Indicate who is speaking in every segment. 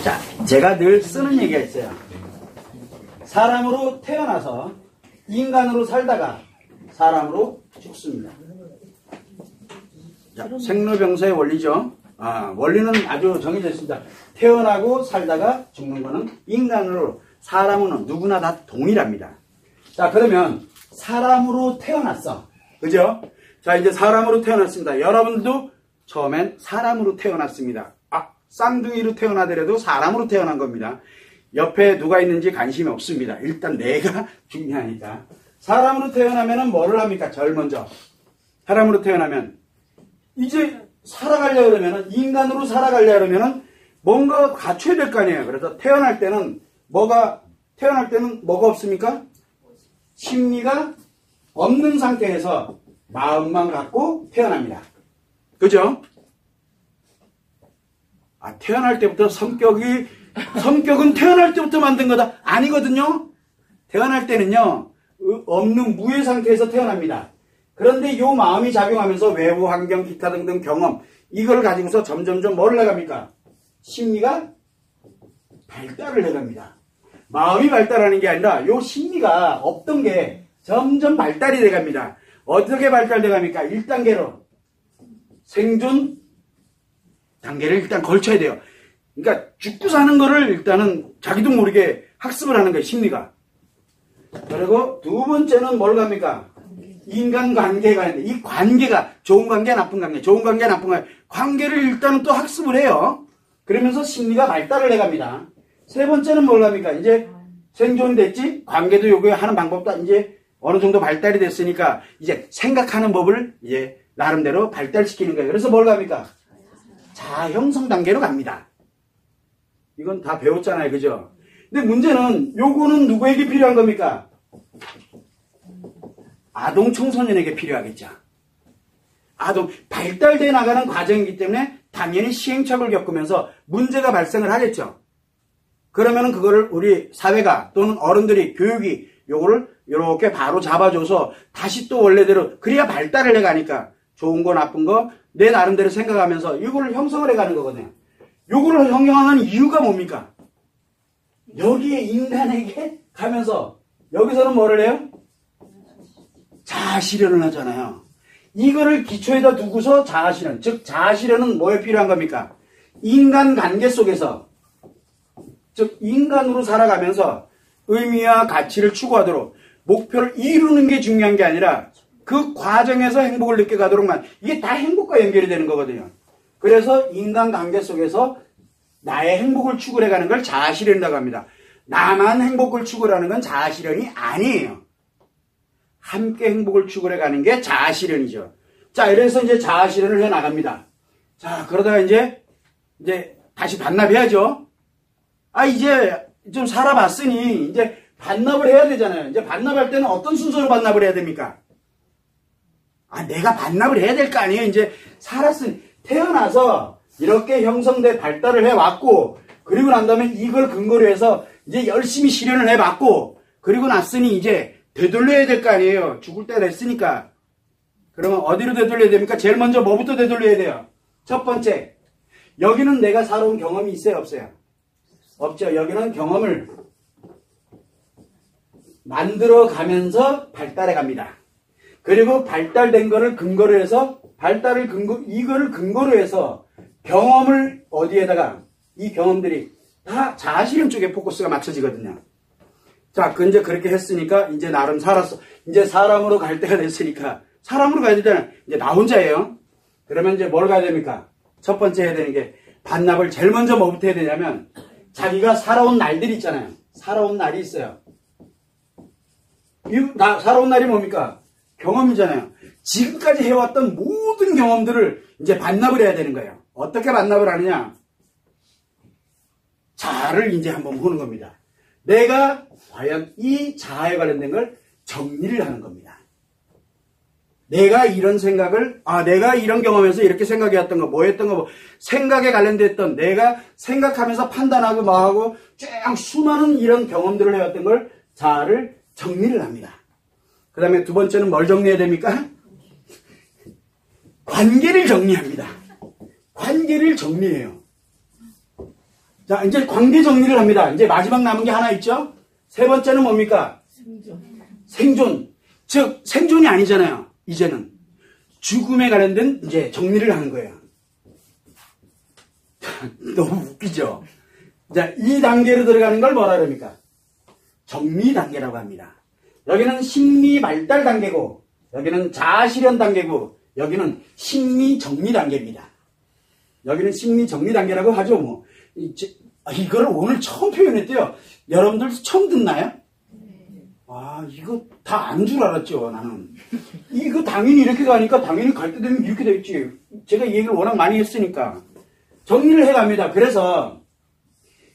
Speaker 1: 자, 제가 늘 쓰는 얘기가 있어요. 사람으로 태어나서 인간으로 살다가 사람으로 죽습니다. 자, 생로병사의 원리죠. 원리는 아주 정해져 있습니다. 태어나고 살다가 죽는 거는 인간으로, 사람은 누구나 다 동일합니다. 자, 그러면 사람으로 태어났어. 그죠? 자, 이제 사람으로 태어났습니다. 여러분들도 처음엔 사람으로 태어났습니다. 쌍둥이로 태어나더라도 사람으로 태어난 겁니다. 옆에 누가 있는지 관심이 없습니다. 일단 내가 중요하니까. 사람으로 태어나면은 뭐를 합니까? 제일 먼저. 사람으로 태어나면 이제 살아가려고 그러면은, 인간으로 살아가려고 그러면은 뭔가 갖춰야 될 거 아니에요. 그래서 태어날 때는 뭐가 없습니까? 심리가 없는 상태에서 마음만 갖고 태어납니다. 그죠? 태어날 때부터 성격은 태어날 때부터 만든 거다. 아니거든요. 태어날 때는요, 없는 무의 상태에서 태어납니다. 그런데 이 마음이 작용하면서 외부 환경, 기타 등등 경험, 이걸 가지고서 점점점 뭐를 해갑니까? 심리가 발달을 해갑니다. 마음이 발달하는 게 아니라 이 심리가 없던 게 점점 발달이 돼갑니다. 어떻게 발달돼갑니까? 1단계로 생존 단계를 일단 걸쳐야 돼요. 그러니까 죽고 사는 거를 일단은 자기도 모르게 학습을 하는 거예요, 심리가. 그리고 두 번째는 뭘 갑니까? 인간관계가 있는데, 이 관계가 좋은 관계, 나쁜 관계, 좋은 관계, 나쁜 관계, 관계를 일단은 또 학습을 해요. 그러면서 심리가 발달을 해갑니다. 세 번째는 뭘 합니까? 이제 생존이 됐지? 관계도 요구하는 방법도 이제 어느 정도 발달이 됐으니까 이제 생각하는 법을 이제 나름대로 발달시키는 거예요. 그래서 뭘 갑니까? 자아 형성 단계로 갑니다. 이건 다 배웠잖아요. 그죠? 근데 문제는 요거는 누구에게 필요한 겁니까? 아동 청소년에게 필요하겠죠. 발달돼 나가는 과정이기 때문에 당연히 시행착오를 겪으면서 문제가 발생을 하겠죠. 그러면은 그거를 우리 사회가 또는 어른들이, 교육이 요거를 요렇게 바로 잡아줘서 다시 또 원래대로, 그래야 발달을 해가니까 좋은 거 나쁜 거 내 나름대로 생각하면서 이거를 형성을 해가는 거거든요. 요거를 형성하는 이유가 뭡니까? 여기에 인간에게 가면서 여기서는 뭐를 해요? 자아실현을 하잖아요. 이거를 기초에다 두고서 자아실현, 즉 자아실현은 뭐에 필요한 겁니까? 인간관계 속에서, 즉 인간으로 살아가면서 의미와 가치를 추구하도록 목표를 이루는 게 중요한 게 아니라 그 과정에서 행복을 느껴가도록만, 이게 다 행복과 연결이 되는 거거든요. 그래서 인간관계 속에서 나의 행복을 추구해가는 걸 자아실현이라고 합니다. 나만 행복을 추구하는 건 자아실현이 아니에요. 함께 행복을 추구해가는 게 자아실현이죠. 자, 이래서 이제 자아실현을 해 나갑니다. 자, 그러다가 이제 다시 반납해야죠. 이제 좀 살아봤으니 이제 반납을 해야 되잖아요. 이제 반납할 때는 어떤 순서로 반납을 해야 됩니까? 내가 반납을 해야 될 거 아니에요. 이제 살았으니, 태어나서 이렇게 형성돼 발달을 해왔고, 그리고 난 다음에 이걸 근거로 해서 이제 열심히 실현을 해봤고, 그리고 났으니 이제 되돌려야 될 거 아니에요. 죽을 때가 됐으니까. 그러면 어디로 되돌려야 됩니까? 제일 먼저 뭐부터 되돌려야 돼요? 첫 번째, 여기는 내가 살아온 경험이 있어요, 없어요? 없죠. 여기는 경험을 만들어 가면서 발달해 갑니다. 그리고 발달된 거를 근거로 해서, 이거를 근거로 해서 경험을 어디에다가, 이 경험들이 다 자아실현 쪽에 포커스가 맞춰지거든요. 자, 이제 그렇게 했으니까 이제 나름 살았어. 이제 사람으로 갈 때가 됐으니까 사람으로 가야 되잖아요. 이제 나 혼자예요. 그러면 이제 뭘 가야 됩니까? 첫 번째 해야 되는 게, 반납을 제일 먼저 뭐부터 해야 되냐면, 자기가 살아온 날들이 있잖아요. 살아온 날이 있어요. 살아온 날이 뭡니까? 경험이잖아요. 지금까지 해왔던 모든 경험들을 이제 반납을 해야 되는 거예요. 어떻게 반납을 하느냐? 자아를 이제 한번 보는 겁니다. 내가 과연 이 자아에 관련된 걸 정리를 하는 겁니다. 내가 이런 생각을, 내가 이런 경험에서 이렇게 생각해왔던 거, 뭐였던 거, 생각에 관련됐던, 내가 생각하면서 판단하고 뭐하고 쭉 수많은 이런 경험들을 해왔던 걸, 자아를 정리를 합니다. 그 다음에 두 번째는 뭘 정리해야 됩니까? 관계를 정리합니다. 관계를 정리해요. 자, 이제 관계 정리를 합니다. 이제 마지막 남은 게 하나 있죠? 세 번째는 뭡니까? 생존. 즉, 생존이 아니잖아요. 이제는. 죽음에 관련된 이제 정리를 하는 거예요. 너무 웃기죠? 자, 이 단계로 들어가는 걸 뭐라 그럽니까? 정리 단계라고 합니다. 여기는 심리 발달 단계고, 여기는 자아 실현 단계고, 여기는 심리 정리 단계입니다. 여기는 심리 정리 단계라고 하죠, 뭐. 이거를 오늘 처음 표현했대요. 여러분들 처음 듣나요? 아, 이거 다 안 줄 알았죠, 나는. 이거 당연히 이렇게 가니까 당연히 갈 때 되면 이렇게 되겠지. 제가 이 얘기를 워낙 많이 했으니까. 정리를 해갑니다. 그래서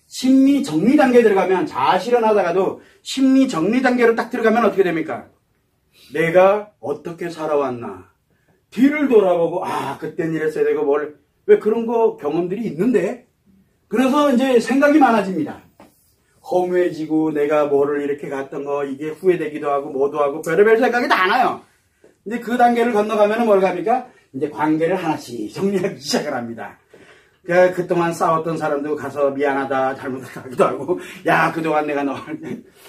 Speaker 1: 심리 정리 단계에 들어가면 자아 실현하다가도 심리 정리 단계로 딱 들어가면 어떻게 됩니까? 내가 어떻게 살아왔나. 뒤를 돌아보고, 아, 그땐 이랬어야 되고, 왜 그런 거 경험들이 있는데? 그래서 이제 생각이 많아집니다. 허무해지고, 내가 뭐를 이렇게 갔던 거, 이게 후회되기도 하고, 뭐도 하고, 별의별 생각이 다 나요. 근데 그 단계를 건너가면 뭘 갑니까? 이제 관계를 하나씩 정리하기 시작을 합니다. 그동안 싸웠던 사람도 가서 미안하다, 잘못하기도 하고, 야, 그동안 내가 너,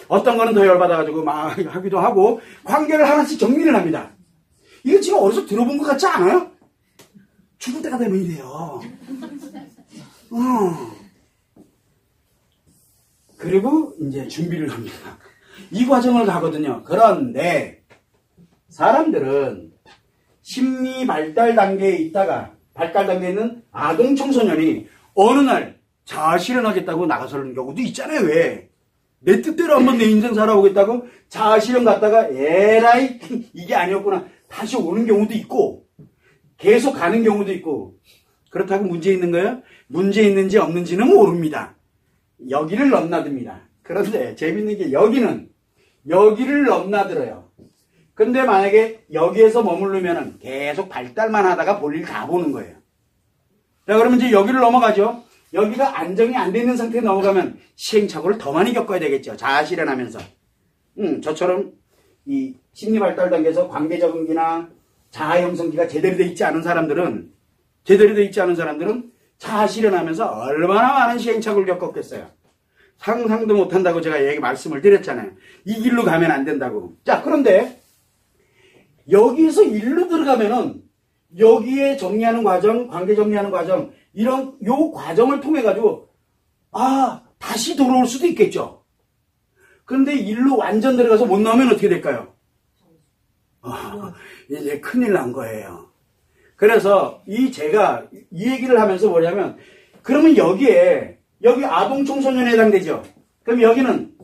Speaker 1: 어떤 거는 더 열받아가지고 막 하기도 하고, 관계를 하나씩 정리를 합니다. 이거 지금 어디서 들어본 것 같지 않아요? 죽을 때가 되면 이래요. 그리고 이제 준비를 합니다. 이 과정을 가거든요. 그런데 사람들은 심리 발달 단계에 있다가 발달 단계에 있는 아동 청소년이 어느 날 자아 실현하겠다고 나가서는 경우도 있잖아요. 왜? 내 뜻대로 한번 내 인생 살아보겠다고 자아 실현 갔다가 에라이 이게 아니었구나 다시 오는 경우도 있고 계속 가는 경우도 있고 그렇다고 문제 있는 거예요? 문제 있는지 없는지는 모릅니다. 여기를 넘나듭니다. 그런데 재밌는 게 여기를 넘나들어요. 근데 만약에 여기에서 머무르면은 계속 발달만 하다가 볼일 다 보는 거예요. 자, 그러면 이제 여기를 넘어가죠. 여기가 안정이 안 되는 상태에 넘어가면 시행착오를 더 많이 겪어야 되겠죠. 자아 실현하면서. 저처럼 이 심리 발달 단계에서 관계 적응기나 자아 형성기가 제대로 돼 있지 않은 사람들은 자아 실현하면서 얼마나 많은 시행착오를 겪었겠어요. 상상도 못한다고 제가 말씀을 드렸잖아요. 이 길로 가면 안 된다고. 자, 그런데 여기에서 일로 들어가면은 여기에 정리하는 과정, 관계 정리하는 과정, 요 과정을 통해 가지고 다시 돌아올 수도 있겠죠. 그런데 일로 완전 들어가서 못 나오면 어떻게 될까요? 이제 큰일 난 거예요. 그래서 제가 이 얘기를 하면서 뭐냐면 그러면 여기 아동 청소년에 해당되죠. 그럼 여기는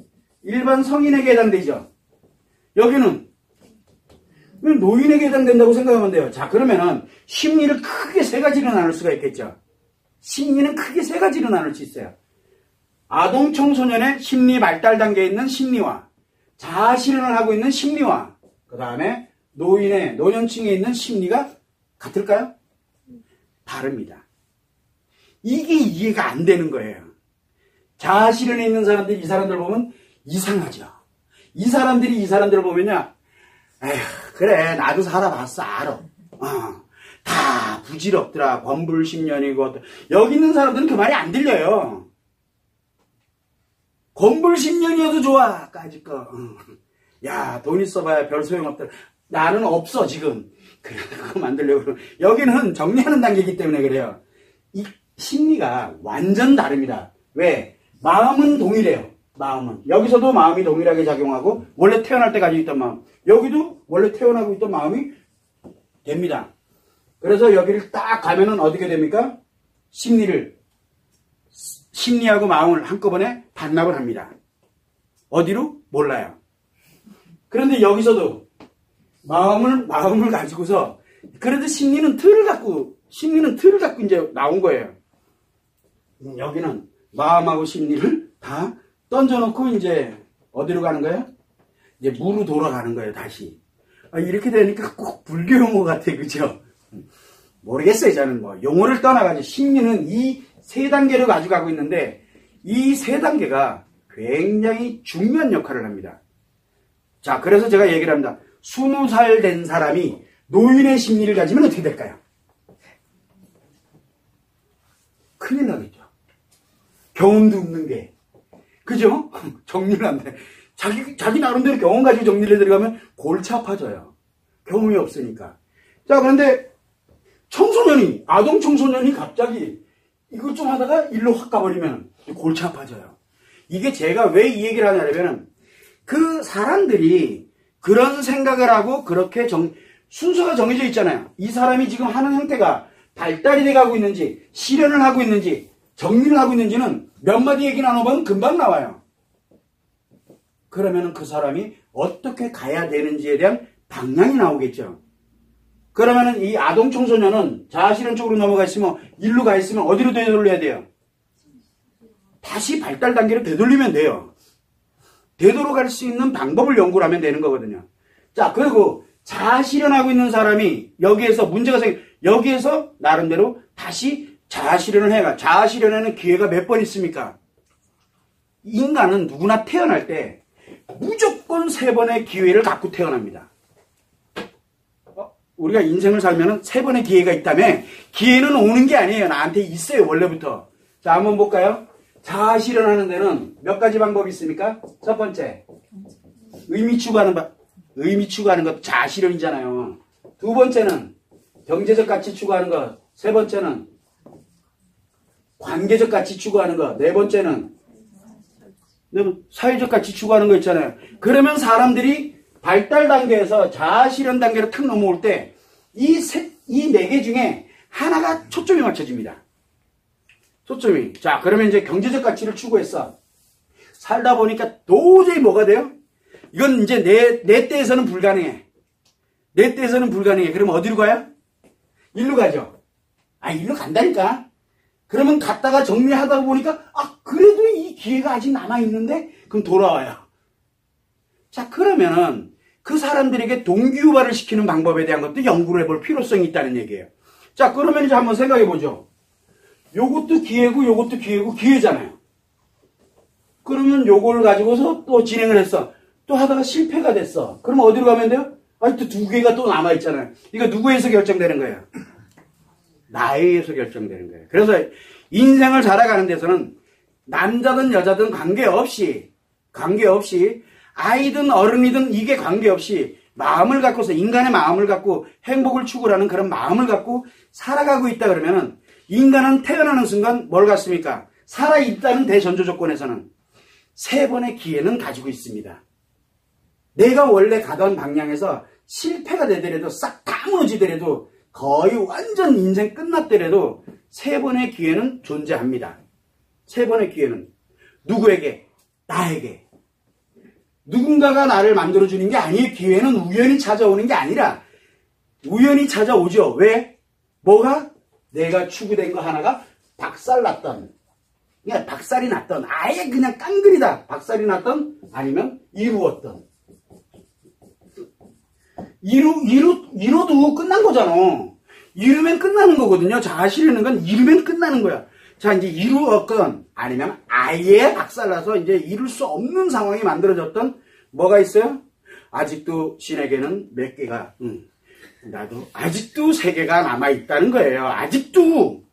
Speaker 1: 일반 성인에게 해당되죠. 여기는 노인에게 해당된다고 생각하면 돼요. 자, 그러면은 심리를 크게 세 가지로 나눌 수가 있겠죠. 심리는 크게 세 가지로 나눌 수 있어요. 아동 청소년의 심리 발달 단계에 있는 심리와 자아 실현을 하고 있는 심리와 그 다음에 노년층에 있는 심리가 같을까요? 다릅니다. 이게 이해가 안 되는 거예요. 자아 실현에 있는 사람들이 이 사람들 보면 이상하죠. 이 사람들을 보면요. 에휴, 그래, 나도 살아봤어, 알아. 다 부질없더라. 권불심년이고. 여기 있는 사람들은 그 말이 안 들려요. 권불심년이어도 좋아, 까짓 거. 야, 돈 있어봐야 별 소용없더라. 나는 없어, 지금. 그래, 그거 만들려고 그러고. 여기는 정리하는 단계이기 때문에 그래요. 이 심리가 완전 다릅니다. 왜? 마음은 동일해요. 마음은. 여기서도 마음이 동일하게 작용하고, 원래 태어날 때 가지고 있던 마음. 여기도 원래 태어나고 있던 마음이 됩니다. 그래서 여기를 딱 가면은 어떻게 됩니까? 심리하고 마음을 한꺼번에 반납을 합니다. 어디로? 몰라요. 그런데 여기서도 마음을 가지고서, 그래도 심리는 틀을 갖고 이제 나온 거예요. 여기는 마음하고 심리를 다 던져놓고 이제 어디로 가는 거예요? 이제 무로 돌아가는 거예요, 다시. 이렇게 되니까 꼭 불교 용어 같아, 그죠? 모르겠어요, 저는 용어를 떠나가지고 심리는 이 세 단계로 가져가고 있는데, 이 세 단계가 굉장히 중요한 역할을 합니다. 자, 그래서 제가 얘기를 합니다. 20살 된 사람이 노인의 심리를 가지면 어떻게 될까요? 큰일 나겠죠. 경험도 없는 게. 그죠? 정리를 안 돼. 자기 나름대로 경험 가지고 정리를 해 들어가면 골치 아파져요. 경험이 없으니까. 자, 그런데 청소년이, 아동 청소년이 갑자기 이걸 좀 하다가 일로 확 가버리면 골치 아파져요. 이게 제가 왜 이 얘기를 하냐면, 그 사람들이 그런 생각을 하고 그렇게 순서가 정해져 있잖아요. 이 사람이 지금 하는 형태가 발달이 돼가고 있는지, 실현을 하고 있는지, 정리를 하고 있는지는 몇 마디 얘기 나눠보면 금방 나와요. 그러면 그 사람이 어떻게 가야 되는지에 대한 방향이 나오겠죠. 그러면 이 아동 청소년은 자아실현 쪽으로 넘어가 있으면, 일로 가 있으면 어디로 되돌려야 돼요? 다시 발달 단계로 되돌리면 돼요. 되돌아갈 수 있는 방법을 연구를 하면 되는 거거든요. 자, 그리고 자아실현하고 있는 사람이 여기에서 문제가 여기에서 나름대로 다시 자아실현을 해가. 자아실현에는 기회가 몇 번 있습니까? 인간은 누구나 태어날 때 무조건 3번의 기회를 갖고 태어납니다. 우리가 인생을 살면은 3번의 기회가 있다며, 기회는 오는 게 아니에요. 나한테 있어요, 원래부터. 자, 한번 볼까요? 자아실현하는 데는 몇 가지 방법이 있습니까? 첫 번째, 의미 추구하는 것도 자아실현이잖아요. 두 번째는 경제적 가치 추구하는 것. 세 번째는 관계적 가치 추구하는 것. 네 번째는 사회적 가치 추구하는 거 있잖아요. 그러면 사람들이 발달 단계에서 자아실현 단계로 탁 넘어올 때 이 4개 중에 하나가 초점이 맞춰집니다. 초점이. 자, 그러면 이제 경제적 가치를 추구했어. 살다 보니까 도저히 뭐가 돼요? 이건 이제 내 때에서는 불가능해. 내 때에서는 불가능해. 그럼 어디로 가요? 일로 가죠. 일로 간다니까. 그러면 갔다가 정리하다 보니까, 그래도 이 기회가 아직 남아있는데? 그럼 돌아와요. 자, 그러면은 그 사람들에게 동기유발을 시키는 방법에 대한 것도 연구를 해볼 필요성이 있다는 얘기예요. 자, 그러면 이제 한번 생각해 보죠. 요것도 기회고 요것도 기회고 기회잖아요. 그러면 요걸 가지고서 또 진행을 했어. 또 하다가 실패가 됐어. 그럼 어디로 가면 돼요? 또 2개가 또 남아있잖아요. 이거 누구에서 결정되는 거예요? 나에 의해서 결정되는 거예요. 그래서 인생을 살아가는 데서는 남자든 여자든 관계없이 아이든 어른이든 이게 관계없이 마음을 갖고서, 인간의 마음을 갖고 행복을 추구하는 그런 마음을 갖고 살아가고 있다 그러면은, 인간은 태어나는 순간 뭘 갖습니까? 살아있다는 대전조 조건에서는 3번의 기회는 가지고 있습니다. 내가 원래 가던 방향에서 실패가 되더라도, 싹 다 무너지더라도, 거의 완전 인생 끝났더라도 3번의 기회는 존재합니다. 3번의 기회는 누구에게? 나에게. 누군가가 나를 만들어주는 게 아니에요. 기회는 우연히 찾아오는 게 아니라 우연히 찾아오죠. 왜? 뭐가? 내가 추구된 거 하나가 박살났던, 그냥 박살이 났던, 아예 그냥 깡그리다 박살이 났던, 아니면 이루었던. 이뤄도 끝난 거잖아. 이루면 끝나는 거거든요. 자아실현하는 건 이루면 끝나는 거야. 자, 이제 이루었건, 아니면 아예 박살나서 이제 이룰 수 없는 상황이 만들어졌던 뭐가 있어요? 아직도 신에게는 몇 개가, 나도 아직도 3개가 남아있다는 거예요. 아직도.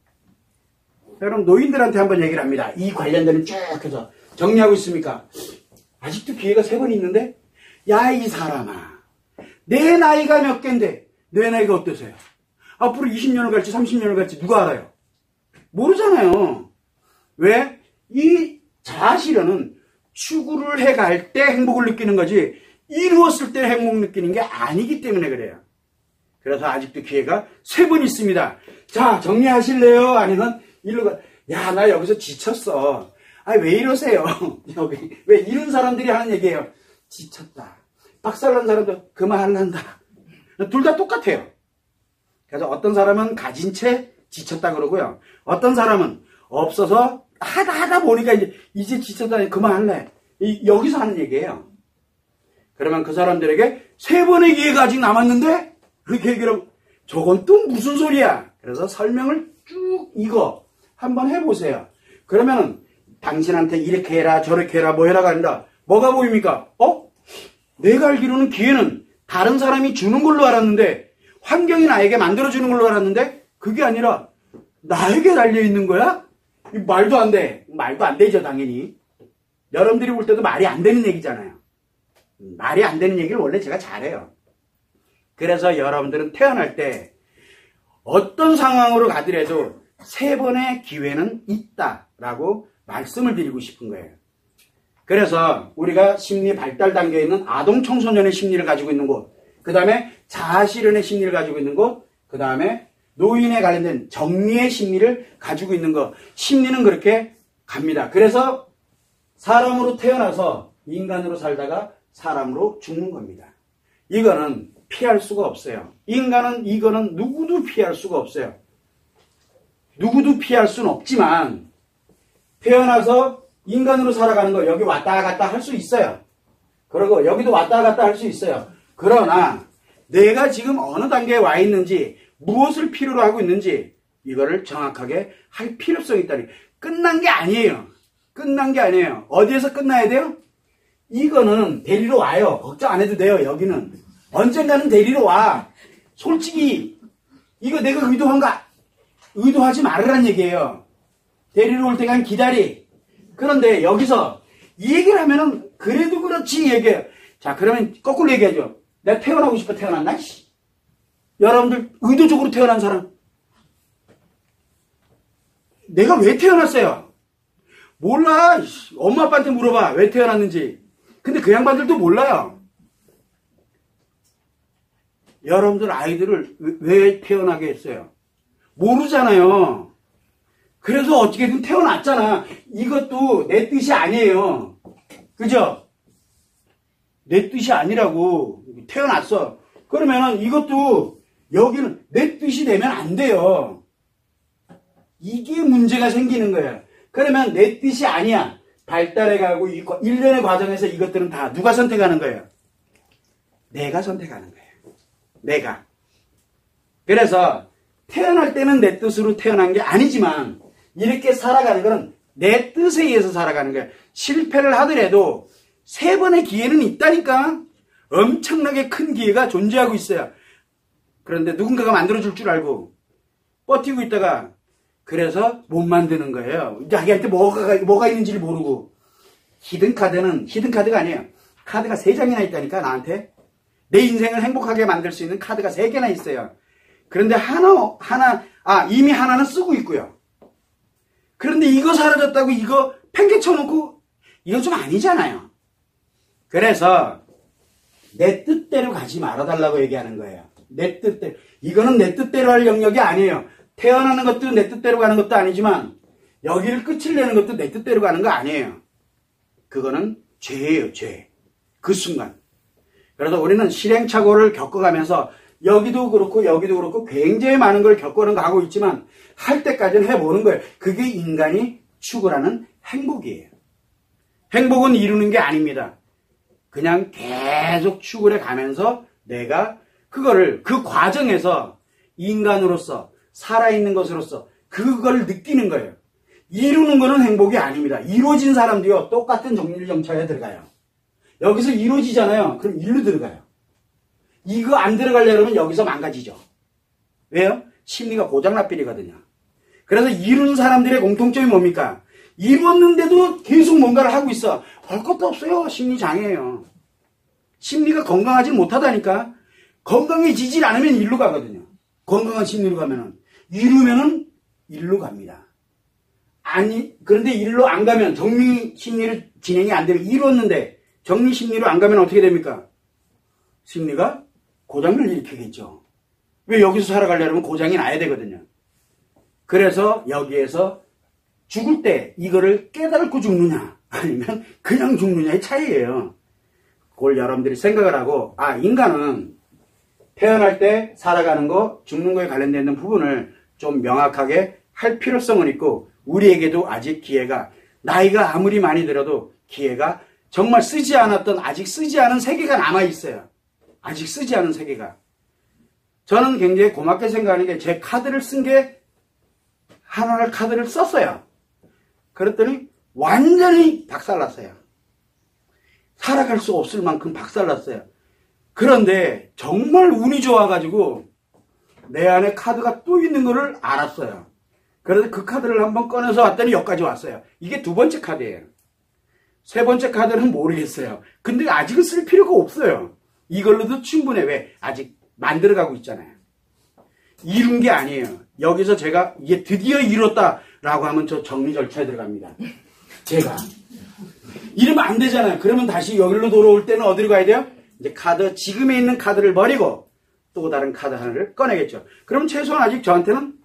Speaker 1: 여러분, 노인들한테 한번 얘기를 합니다. 이 관련되는 쭉 해서 정리하고 있습니까? 아직도 기회가 3번 있는데? 야, 이 사람아. 내 나이가 몇 개인데, 내 나이가 어떠세요? 앞으로 20년을 갈지 30년을 갈지 누가 알아요? 모르잖아요. 왜? 이 자아실현은 추구를 해갈 때 행복을 느끼는 거지, 이루었을 때 행복 느끼는 게 아니기 때문에 그래요. 그래서 아직도 기회가 3번 있습니다. 자, 정리하실래요? 아니면 일로 가. 야, 나 여기서 지쳤어. 왜 이러세요? 여기 왜 이런 사람들이 하는 얘기예요? 지쳤다. 박살난 사람도 그만할란다. 둘 다 똑같아요. 그래서 어떤 사람은 가진 채 지쳤다 그러고요. 어떤 사람은 없어서 하다 보니까 이제 지쳤다, 그만할래. 여기서 하는 얘기예요. 그러면 그 사람들에게 3번의 기회가 아직 남았는데, 그렇게 얘기를 하고, 저건 또 무슨 소리야? 그래서 설명을 쭉 이거 한번 해보세요. 그러면은 당신한테 이렇게 해라 저렇게 해라 뭐 해라가 아니라 뭐가 보입니까? 내가 알기로는 기회는 다른 사람이 주는 걸로 알았는데, 환경이 나에게 만들어주는 걸로 알았는데, 그게 아니라 나에게 달려있는 거야? 말도 안 돼. 말도 안 되죠, 당연히. 여러분들이 볼 때도 말이 안 되는 얘기잖아요. 말이 안 되는 얘기를 원래 제가 잘해요. 그래서 여러분들은 태어날 때 어떤 상황으로 가더라도 3번의 기회는 있다라고 말씀을 드리고 싶은 거예요. 그래서 우리가 심리 발달 단계에 있는 아동 청소년의 심리를 가지고 있는 곳, 그 다음에 자아실현의 심리를 가지고 있는 곳, 그 다음에 노인에 관련된 정리의 심리를 가지고 있는 것, 심리는 그렇게 갑니다. 그래서 사람으로 태어나서 인간으로 살다가 사람으로 죽는 겁니다. 이거는 피할 수가 없어요. 인간은 이거는 누구도 피할 수가 없어요. 누구도 피할 수는 없지만 태어나서 인간으로 살아가는 거 여기 왔다 갔다 할 수 있어요. 그리고 여기도 왔다 갔다 할 수 있어요. 그러나 내가 지금 어느 단계에 와 있는지 무엇을 필요로 하고 있는지 이거를 정확하게 할 필요성이 있다니. 끝난 게 아니에요. 끝난 게 아니에요. 어디에서 끝나야 돼요? 이거는 데리러 와요. 걱정 안 해도 돼요. 여기는 언젠가는 데리러 와. 솔직히 이거 내가 의도하지 말으란 얘기예요. 데리러 올 때까지 기다리. 그런데 여기서 이 얘기를 하면은 그래도 그렇지 얘기해요. 자, 그러면 거꾸로 얘기하죠. 내가 태어나고 싶어 태어났나? 여러분들 의도적으로 태어난 사람. 내가 왜 태어났어요? 몰라. 엄마 아빠한테 물어봐. 왜 태어났는지. 근데 그 양반들도 몰라요. 여러분들 아이들을 왜 태어나게 했어요? 모르잖아요. 그래서 어떻게든 태어났잖아. 이것도 내 뜻이 아니에요. 그죠? 내 뜻이 아니라고. 태어났어. 그러면은 이것도 여기는 내 뜻이 되면 안 돼요. 이게 문제가 생기는 거예요. 그러면 내 뜻이 아니야. 발달해가고 일련의 과정에서 이것들은 다 누가 선택하는 거예요? 내가 선택하는 거예요. 내가. 그래서 태어날 때는 내 뜻으로 태어난 게 아니지만 이렇게 살아가는 거는 내 뜻에 의해서 살아가는 거예요. 실패를 하더라도 3번의 기회는 있다니까. 엄청나게 큰 기회가 존재하고 있어요. 그런데 누군가가 만들어줄 줄 알고 버티고 있다가 그래서 못 만드는 거예요. 자기한테 뭐가 있는지를 모르고. 히든카드가 아니에요. 카드가 3장이나 있다니까, 나한테. 내 인생을 행복하게 만들 수 있는 카드가 3개나 있어요. 그런데 이미 하나는 쓰고 있고요. 그런데 이거 사라졌다고 이거 팽개쳐놓고, 이건 좀 아니잖아요. 그래서 내 뜻대로 가지 말아달라고 얘기하는 거예요. 내 뜻대로. 이거는 내 뜻대로 할 영역이 아니에요. 태어나는 것도 내 뜻대로 가는 것도 아니지만 여기를 끝을 내는 것도 내 뜻대로 가는 거 아니에요. 그거는 죄예요, 죄. 그 순간. 그래서 우리는 실행착오를 겪어가면서 여기도 그렇고 굉장히 많은 걸 겪어가고 있지만 할 때까지는 해보는 거예요. 그게 인간이 추구하는 행복이에요. 행복은 이루는 게 아닙니다. 그냥 계속 추구해 가면서 내가 그거를 그 과정에서 인간으로서 살아있는 것으로서 그걸 느끼는 거예요. 이루는 거는 행복이 아닙니다. 이루어진 사람도요, 똑같은 정밀정차에 들어가요. 여기서 이루어지잖아요. 그럼 일로 들어가요. 이거 안 들어가려면 여기서 망가지죠. 왜요? 심리가 고장나필이거든요. 그래서 이루는 사람들의 공통점이 뭡니까? 이루었는데도 계속 뭔가를 하고 있어. 할 것도 없어요. 심리장애예요. 심리가 건강하지 못하다니까. 건강해지질 않으면 일로 가거든요. 건강한 심리로 가면은. 이루면은 일로 갑니다. 아니, 그런데 일로 안 가면 정리 심리를 진행이 안 되면 이루었는데 정리 심리로 안 가면 어떻게 됩니까? 심리가 고장을 일으키겠죠. 왜 여기서 살아가려면 고장이 나야 되거든요. 그래서 여기에서 죽을 때 이거를 깨달고 죽느냐 아니면 그냥 죽느냐의 차이예요. 그걸 여러분들이 생각을 하고 인간은 태어날 때 살아가는 거 죽는 거에 관련되어 있는 부분을 좀 명확하게 할 필요성은 있고 우리에게도 아직 기회가 나이가 아무리 많이 들어도 기회가 정말 아직 쓰지 않은 세계가 남아있어요. 아직 쓰지 않은 세계가. 저는 굉장히 고맙게 생각하는 게 제 카드를 쓴 게 하나를 카드를 썼어요. 그랬더니 완전히 박살났어요. 살아갈 수 없을 만큼 박살났어요. 그런데 정말 운이 좋아가지고 내 안에 카드가 또 있는 거를 알았어요. 그래서 그 카드를 한번 꺼내서 왔더니 여기까지 왔어요. 이게 두 번째 카드예요. 세 번째 카드는 모르겠어요. 근데 아직은 쓸 필요가 없어요. 이걸로도 충분해. 왜? 아직 만들어가고 있잖아요. 이룬 게 아니에요. 여기서 제가 이게 드디어 이뤘다라고 하면 저 정리 절차에 들어갑니다. 제가. 이러면 안 되잖아요. 그러면 다시 여기로 돌아올 때는 어디로 가야 돼요? 이제 카드, 지금에 있는 카드를 버리고 또 다른 카드 하나를 꺼내겠죠. 그럼 최소한 아직 저한테는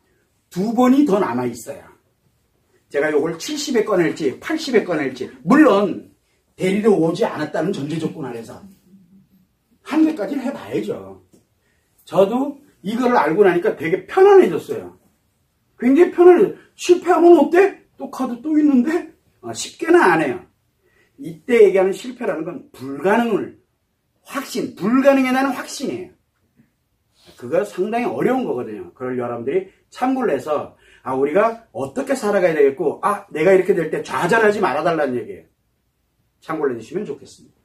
Speaker 1: 두 번이 더 남아있어요. 제가 요걸 70에 꺼낼지 80에 꺼낼지 물론 데리러 오지 않았다는 전제 조건 아래서 한 개까지는 해봐야죠. 저도 이걸 알고 나니까 되게 편안해졌어요. 굉장히 편안해요. 실패하면 어때? 또 카드 또 있는데? 쉽게는 안 해요. 이때 얘기하는 실패라는 건 불가능을 확신, 불가능에 대한 확신이에요. 그거 상당히 어려운 거거든요. 그걸 여러분들이 참고를 해서 우리가 어떻게 살아가야 되겠고 내가 이렇게 될 때 좌절하지 말아달라는 얘기예요. 참고를 해주시면 좋겠습니다.